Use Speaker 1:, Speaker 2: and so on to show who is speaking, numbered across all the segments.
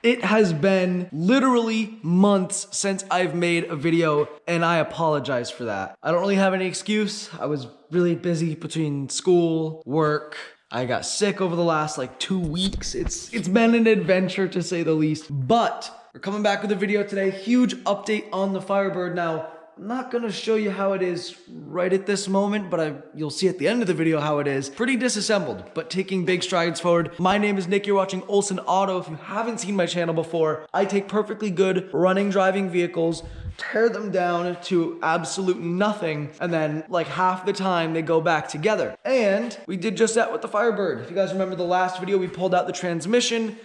Speaker 1: It has been literally months since I've made a video, and I apologize for that. I don't really have any excuse. I was really busy between school, work. I got sick over the last like 2 weeks. It's been an adventure to say the least, but we're coming back with a video today. Huge update on the Firebird. Now, I'm not gonna show you how it is right at this moment, but you'll see at the end of the video how it is. Pretty disassembled, but taking big strides forward. My name is Nick, you're watching Olsen Auto. If you haven't seen my channel before, I take perfectly good running, driving vehicles, tear them down to absolute nothing, and then like half the time they go back together. And we did just that with the Firebird. If you guys remember the last video, we pulled out the transmission,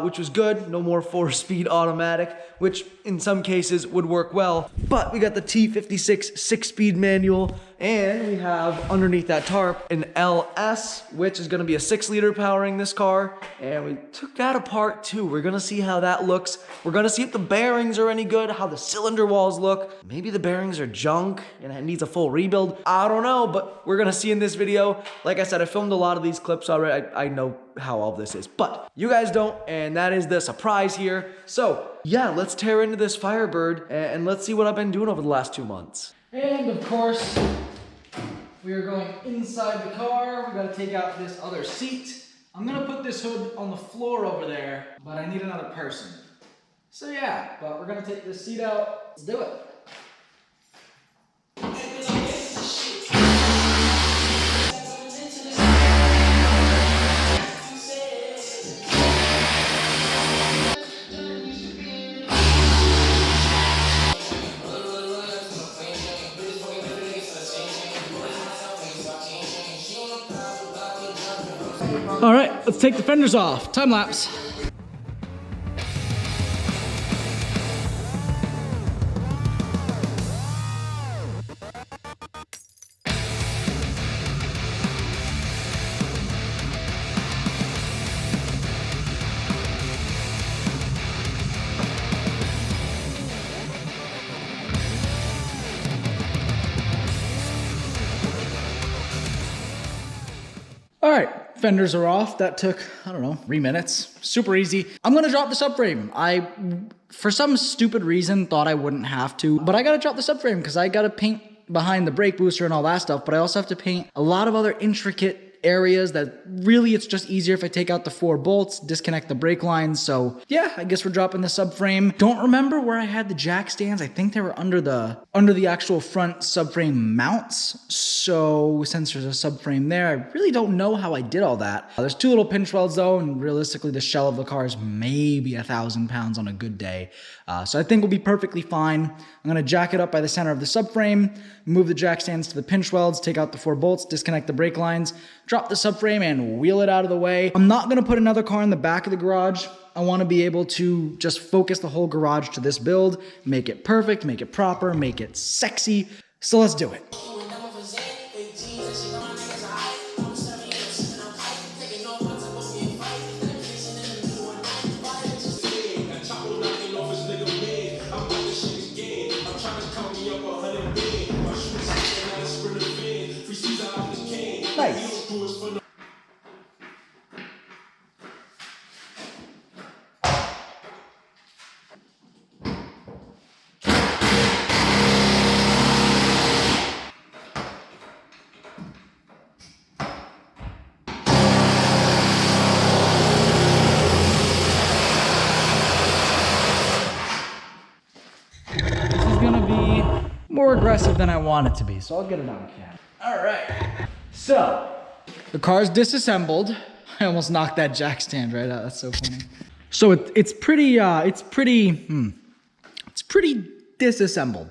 Speaker 1: which was good. No more 4-speed automatic, which in some cases would work well. But we got the T56 6-speed manual, and we have underneath that tarp an LS, which is gonna be a 6-liter powering this car. And we took that apart too. We're gonna see how that looks. We're gonna see if the bearings are any good, how the cylinder walls look. Maybe the bearings are junk and it needs a full rebuild. I don't know, but we're gonna see in this video. Like I said, I filmed a lot of these clips already. I know how all this is, but you guys don't, and that is the surprise here. So yeah, let's tear into this Firebird and let's see what I've been doing over the last 2 months. And of course, we are going inside the car. We gotta take out this other seat. I'm gonna put this hood on the floor over there, but I need another person. So yeah, but we're gonna take this seat out. Let's do it. All right, let's take the fenders off. Time lapse. All right. Fenders are off. That took, I don't know, 3 minutes. Super easy. I'm gonna drop the subframe. I, for some stupid reason, thought I wouldn't have to, but I gotta drop the subframe because I gotta paint behind the brake booster and all that stuff, but I also have to paint a lot of other intricate areas that really it's just easier if I take out the 4 bolts, disconnect the brake lines. So yeah, I guess we're dropping the subframe. Don't remember where I had the jack stands. I think they were under the actual front subframe mounts. So since there's a subframe there, I really don't know how I did all that. There's 2 little pinch welds though, and realistically the shell of the car is maybe 1,000 pounds on a good day. So I think we'll be perfectly fine. I'm gonna jack it up by the center of the subframe, move the jack stands to the pinch welds, take out the 4 bolts, disconnect the brake lines, drop the subframe and wheel it out of the way. I'm not gonna put another car in the back of the garage. I wanna be able to just focus the whole garage to this build, make it perfect, make it proper, make it sexy. So let's do it. Nice. This is gonna be more aggressive than I want it to be, so I'll get it on camera. All right. So, the car's disassembled. I almost knocked that jack stand right out. That's so funny. So it's pretty disassembled.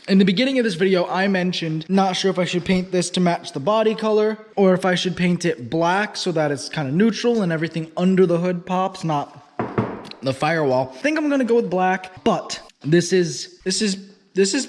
Speaker 1: In the beginning of this video, I mentioned not sure if I should paint this to match the body color or if I should paint it black so that it's kind of neutral and everything under the hood pops, not the firewall. I think I'm gonna go with black, but this is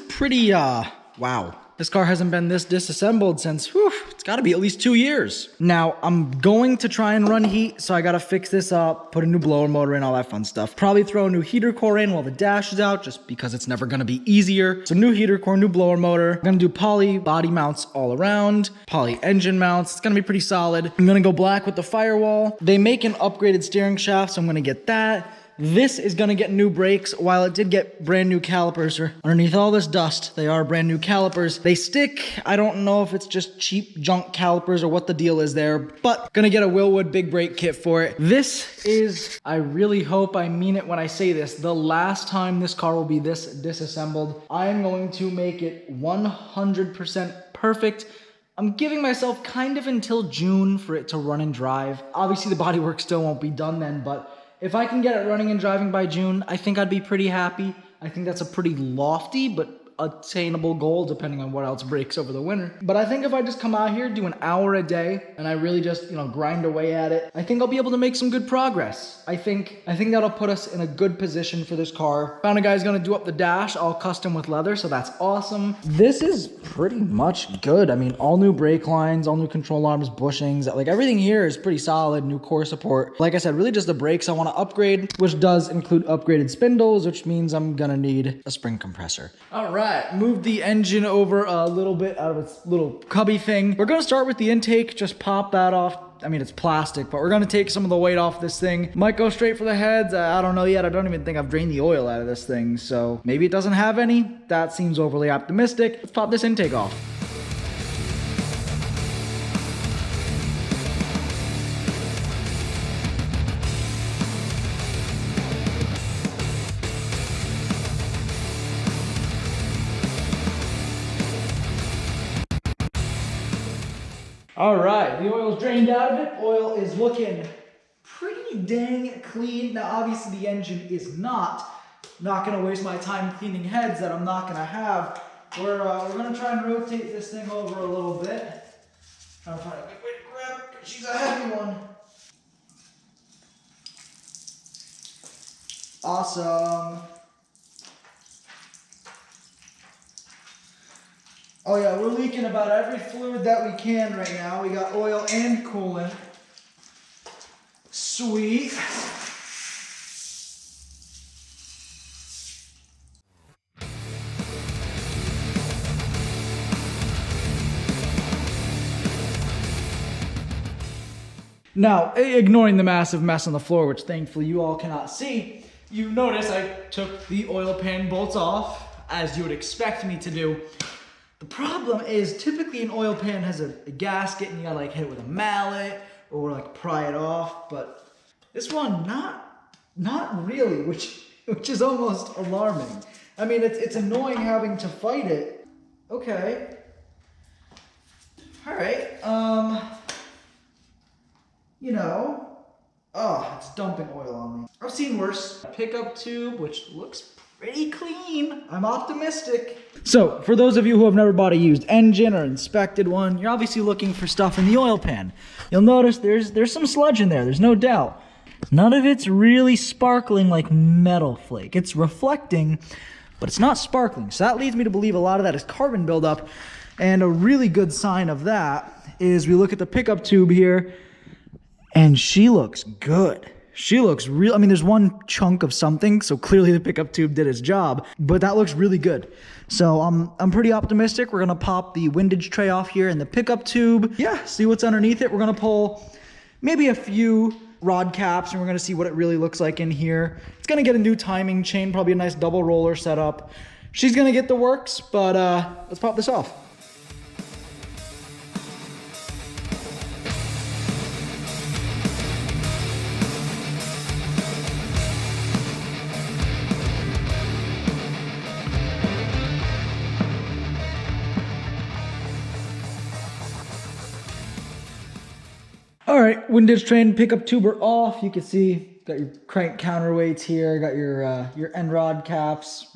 Speaker 1: pretty wow. This car hasn't been this disassembled since, it's gotta be at least 2 years. Now, I'm going to try and run heat, so I gotta fix this up, put a new blower motor in, all that fun stuff. Probably throw a new heater core in while the dash is out, just because it's never gonna be easier. So new heater core, new blower motor. I'm gonna do poly body mounts all around, poly engine mounts. It's gonna be pretty solid. I'm gonna go black with the firewall. They make an upgraded steering shaft, so I'm gonna get that. this is gonna get new brakes. While it did get brand new calipers, or underneath all this dust, they are brand new calipers. They stick. I don't know if it's just cheap junk calipers or what the deal is there, but gonna get a Willwood big brake kit for it. This is, I really hope I mean it when I say this, the last time this car will be this disassembled. I am going to make it 100% perfect. I'm giving myself kind of until June for it to run and drive. Obviously the bodywork still won't be done then, but if I can get it running and driving by June, I think I'd be pretty happy. I think that's a pretty lofty but attainable goal depending on what else breaks over the winter. But I think if I just come out here, do an hour a day, and I really just, grind away at it, I think I'll be able to make some good progress. I think that'll put us in a good position for this car. Found a guy's gonna do up the dash, all custom with leather, so that's awesome. This is pretty much good. I mean, all new brake lines, all new control arms, bushings, like everything here is pretty solid, new core support. Like I said, really just the brakes I wanna upgrade, which does include upgraded spindles, which means I'm gonna need a spring compressor. All right. Moved the engine over a little bit out of its little cubby thing. We're gonna start with the intake, just pop that off. I mean, it's plastic, but we're gonna take some of the weight off this thing. Might go straight for the heads. I don't know yet. I don't even think I've drained the oil out of this thing, so maybe it doesn't have any. That seems overly optimistic. Let's pop this intake off. All right, the oil's drained out of it. Oil is looking pretty dang clean. Now, obviously the engine is not gonna waste my time cleaning heads that I'm not gonna have. We're gonna try and rotate this thing over a little bit. Trying to find a good way to grab her, because she's a heavy one. Awesome. Oh yeah, we're leaking about every fluid that we can right now. We got oil and coolant. Sweet. Now, ignoring the massive mess on the floor, which thankfully you all cannot see, you notice I took the oil pan bolts off, as you would expect me to do. The problem is typically an oil pan has a gasket and you gotta hit it with a mallet or pry it off, but this one not really, which is almost alarming. I mean, it's annoying having to fight it. Okay. All right. It's dumping oil on me. I've seen worse. A pickup tube, which looks pretty clean. I'm optimistic. So, for those of you who have never bought a used engine or inspected one, you're obviously looking for stuff in the oil pan. You'll notice there's some sludge in there, there's no doubt. None of it's really sparkling like metal flake. It's reflecting, but it's not sparkling. So that leads me to believe a lot of that is carbon buildup. And a really good sign of that is we look at the pickup tube here, and she looks good. She looks real. I mean, there's one chunk of something, so clearly the pickup tube did its job, but that looks really good. So I'm pretty optimistic. We're gonna pop the windage tray off here in the pickup tube. Yeah, see what's underneath it. We're gonna pull maybe a few rod caps, and we're gonna see what it really looks like in here. It's gonna get a new timing chain, probably a nice double roller setup. She's gonna get the works, but let's pop this off. All right, windage train pickup tuber off. You can see, got your crank counterweights here, got your end rod caps,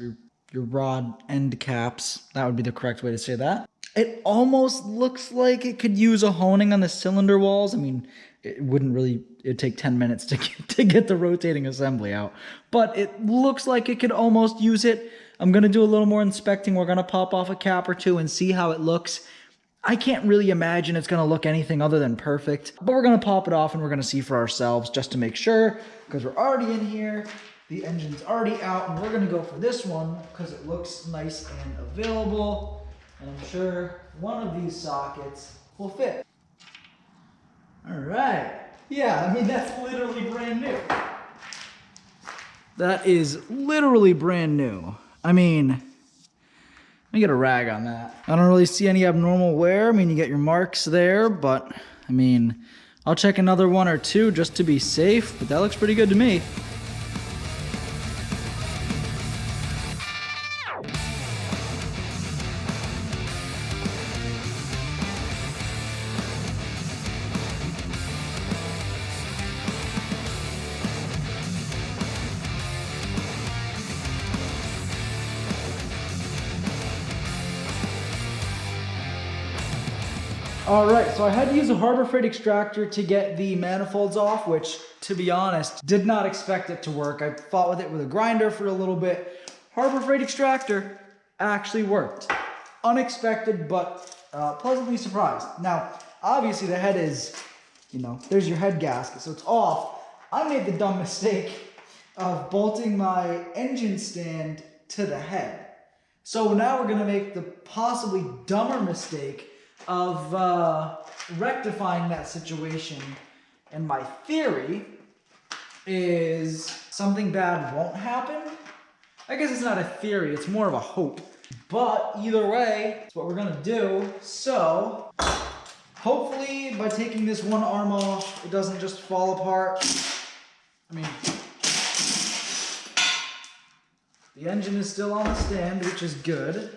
Speaker 1: your rod end caps. That would be the correct way to say that. It almost looks like it could use a honing on the cylinder walls. I mean, it'd take 10 minutes to get the rotating assembly out, but it looks like it could almost use it. I'm gonna do a little more inspecting. We're gonna pop off a cap or two and see how it looks. I can't really imagine it's gonna look anything other than perfect, but we're gonna pop it off and we're gonna see for ourselves just to make sure, because we're already in here, the engine's already out, and we're gonna go for this one because it looks nice and available, and I'm sure one of these sockets will fit. All right, yeah, I mean, that's literally brand new.
Speaker 2: That is literally brand new. I mean, let me get a rag on that. I don't really see any abnormal wear. I mean, you get your marks there, but I mean, I'll check another one or two just to be safe, but that looks pretty good to me. All right, so I had to use a Harbor Freight extractor to get the manifolds off, which, to be honest, did not expect it to work. I fought with it with a grinder for a little bit. Harbor Freight extractor actually worked. Unexpected, but pleasantly surprised. Now, obviously the head is, you know, there's your head gasket, so it's off. I made the dumb mistake of bolting my engine stand to the head. So now we're gonna make the possibly dumber mistake of rectifying that situation. And my theory is something bad won't happen. I guess it's not a theory, it's more of a hope. But either way, it's what we're gonna do. So hopefully by taking this one arm off, it doesn't just fall apart. I mean, the engine is still on the stand, which is good.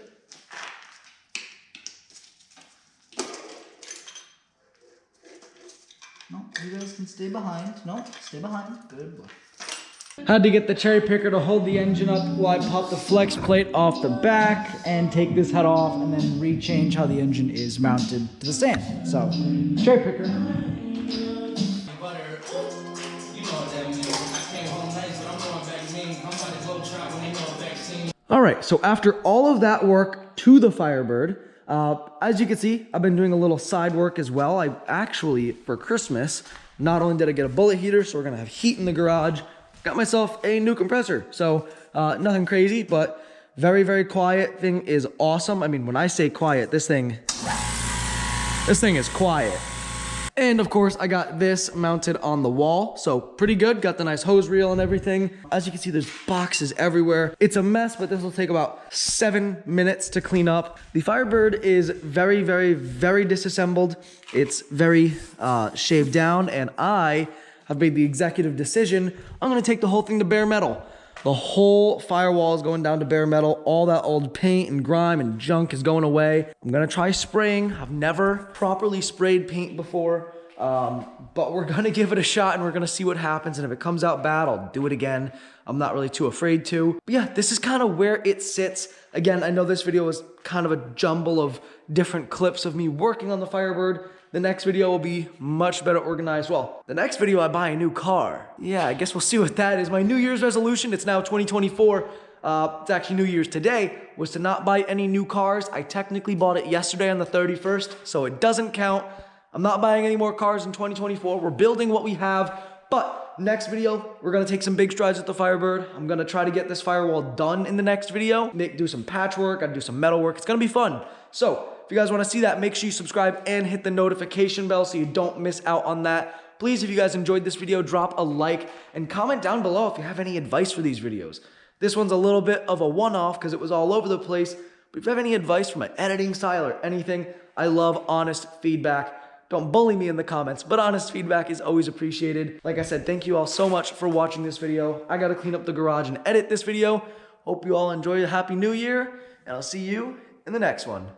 Speaker 2: No, you guys can stay behind. No, stay behind. Good boy. Had to get the cherry picker to hold the engine up while I pop the flex plate off the back and take this head off and then rechange how the engine is mounted to the stand. So, cherry picker. All right, so after all of that work to the Firebird, as you can see, I've been doing a little side work as well. I actually, for Christmas, not only did I get a bullet heater, so we're gonna have heat in the garage, got myself a new compressor. So nothing crazy, but very, very quiet. Thing is awesome. I mean, when I say quiet, this thing is quiet. And of course, I got this mounted on the wall, so pretty good. Got the nice hose reel and everything. As you can see, there's boxes everywhere. It's a mess, but this will take about 7 minutes to clean up. The Firebird is very, very, very disassembled. It's very shaved down, and I have made the executive decision. I'm gonna take the whole thing to bare metal. The whole firewall is going down to bare metal. All that old paint and grime and junk is going away. I'm gonna try spraying. I've never properly sprayed paint before, but we're gonna give it a shot and we're gonna see what happens. And if it comes out bad, I'll do it again. I'm not really too afraid to. But yeah, this is kind of where it sits. Again, I know this video is kind of a jumble of different clips of me working on the Firebird. The next video will be much better organized. Well, the next video I buy a new car. Yeah, I guess we'll see what that is. My New Year's resolution, it's now 2024. It's actually New Year's today, was to not buy any new cars. I technically bought it yesterday on the 31st, so it doesn't count. I'm not buying any more cars in 2024. We're building what we have, but next video, we're gonna take some big strides with the Firebird. I'm gonna try to get this firewall done in the next video. Do some patchwork, I'd do some metal work. It's gonna be fun. So, if you guys want to see that, make sure you subscribe and hit the notification bell so you don't miss out on that. Please, if you guys enjoyed this video, drop a like and comment down below if you have any advice for these videos. This one's a little bit of a one-off because it was all over the place, but if you have any advice for my editing style or anything, I love honest feedback. Don't bully me in the comments, but honest feedback is always appreciated. Like I said, thank you all so much for watching this video. I gotta clean up the garage and edit this video. Hope you all enjoy a happy new year, and I'll see you in the next one.